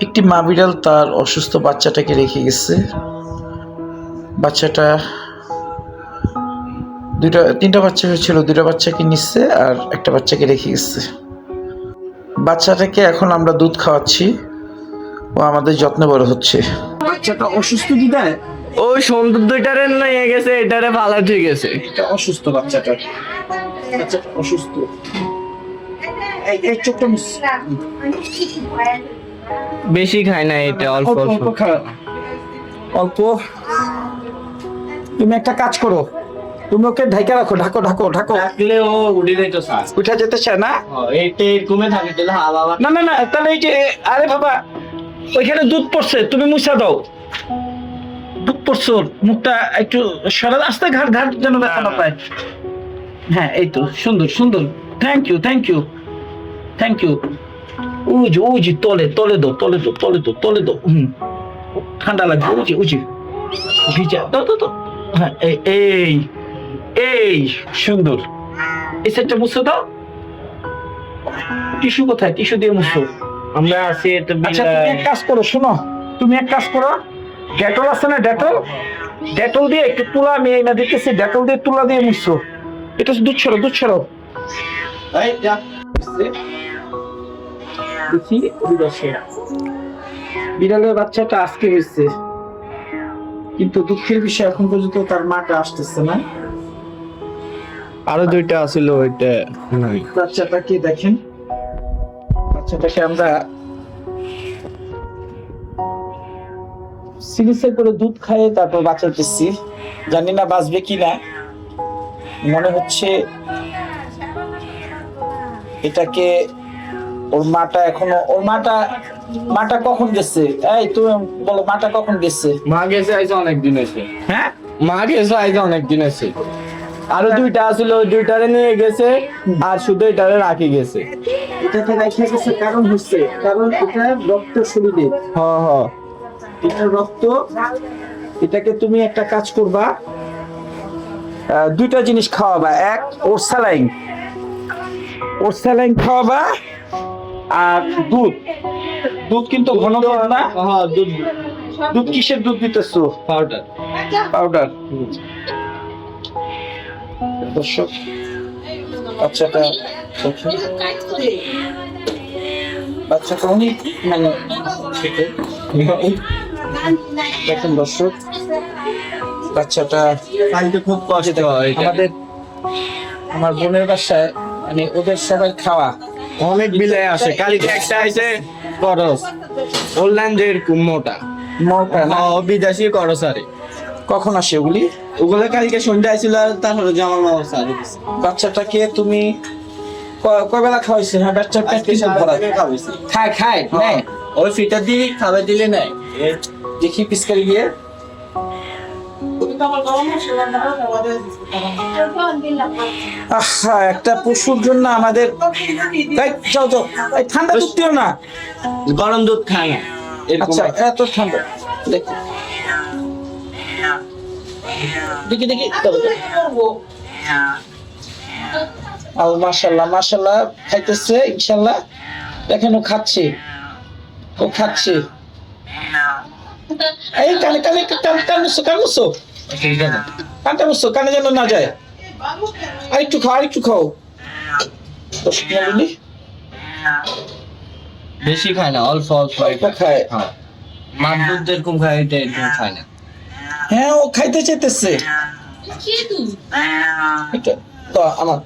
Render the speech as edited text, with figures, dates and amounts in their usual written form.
একটি মা বিড়াল তার অসুস্থ বাচ্চাটাকে রেখে গেছে। বাচ্চাটা তিনটা বাচ্চা হয়েছিল, দুইটা বাচ্চাকে নিচ্ছে আর একটা বাচ্চাকে রেখে গেছে। বাচ্চাটাকে এখন আমরা দুধ খাওয়াচ্ছি, ও আমাদের যত্নে বড় হচ্ছে। বাচ্চাটা অসুস্থ দিদায়, ওই সুন্দর দুইটারে নিয়ে গেছে, এটারে ভালো ঠিক আছে। এটা অসুস্থ বাচ্চাটা অসুস্থ। এই চোখটা বেশি খায় না, এটা অল্প অল্প অল্প। তুমি একটা কাজ করো, তুমি ওকে ঢাকা রাখো, ঢাকো ঢাকো ঢাকো। রাখলে ও উঠে যেত স্যার, উঠা যেতে চায় না। এইটা ঘুমে থাকে তাহলে হাওয়া না না না, তাহলে এই যে আরে বাবা ওইখানে দুধ পড়ছে, তুমি মুছা দাও। দুধ পড়ছে, ওর মুখটা একটু সরা, আস্তে ঘাট ঘাট যেন ব্যথা না পায়। হ্যাঁ এই তো, সুন্দর সুন্দর। Thank you thank you thank you. উজি তলে তলে দো, তলে দো, তলে দো, তলে দো। ঠান্ডা লাগবে। উজি ভিজা দাও দাও দাও। হ্যাঁ এই এই সুন্দর। এই সেটটা মুছে দাও। টিস্যু কোথায়? টিস্যু দিয়ে মুছো। আমরা আছি এটা। আচ্ছা তুমি এক কাজ করো, শোনো, তুমি এক কাজ করো, ডেটল আছে না, ডেটল, ডেটল দিয়ে একটু তুলা, আমি এই না দিতেছি, ডেটল দিয়ে তুলা দিয়ে মুছছো। এটা দুধ ছড়ো, দুধ ছড়ো। এই যা দেখি বিড়ালের বাচ্চাটা আজকে হয়েছে, কিন্তু দুঃখের বিষয় এখন পর্যন্ত তার মাটা আসতেছে না। আরো দুইটা আছিল, ওইটা নাই। বাচ্চাটাকে দেখেন, বাচ্চাটাকে আমরা সিরিজে করে দুধ খাইয়ে তারপর বাঁচাতেছি। জানি না বাঁচবে কিনা, মনে হচ্ছে এটাকে ওর মাটা এখনো, ওর মাটা কখন গেছে? এই তুমি বলো, মাটা কখন গেছে? মা গেছে আইসা অনেক দিন হয়েছে। হ্যাঁ মা গেছে আইসা অনেক দিন হয়েছে। আরো দুইটা আছিল, ওই দুইটারে নিয়ে গেছে আর শুধু এটারে রাখি গেছে। এটাকে রেখে গেছে কারণ হচ্ছে, কারণ এটা রক্ত শরীরে, এটা রক্ত। এটাকে তুমি একটা কাজ করবা, দুইটা জিনিস খাওয়াবা। এক, ওর স্যালাইন খাওয়াবা, আর দুধ। দুধ কিন্তু ঘন দুধ না। হ্যাঁ, দুধ। দুধ কিসের দুধ দিতেছো? পাউডার। পাউডার। দর্শক বাচ্চাটা বাচ্চাটা অনেক মানে দেখেন দর্শক, বাচ্চাটা খাইতে খুব কষ্ট হয়। আমার বোনের বাসায় মানে ওদের সবাই খাওয়া অনেক বিলাই আসে। কালকে একটা আইছে করস, বললেন যে এরকম মোটা মোটা না। বিদেশি করস। আরে কখন আসে ওগুলি? ওগুলো কালকে সন্ধ্যা আইছিল, আর তারপরে যে আমার মামা সারি বাচ্চাটাকে তুমি কয় বেলা খাওয়াইছে? হ্যাঁ, বাচ্চার পেট কিছু ভরা খায় নেয়। ওই ফিটার দিয়ে খাবার দিলে নাই। দেখি পিসকারি গিয়ে। আহা, একটা পশুর জন্য আমাদের যাও যাও, এই ঠান্ডা দুধ দিও না। গরম দুধ খায় না। আচ্ছা এত ঠান্ডা, দেখি দেখি দেখি। মাশাল্লাহ মাশাল্লাহ খাইতেছে ইনশাল্লাহ। দেখেন ও খাচ্ছে, ও খাচ্ছে। এই কানে কানে কান মুছো, কান মুছো, কানটা মুছো, কানে যেন না যায়। আরেকটু খাও, আরেকটু খাও। বেশি খায় না, অল্প অল্প খায়। মার দুধ যেরকম খায় এটা এরকম খায় না। হ্যাঁ ও খাইতে চাইতেছে। এটা তো আমার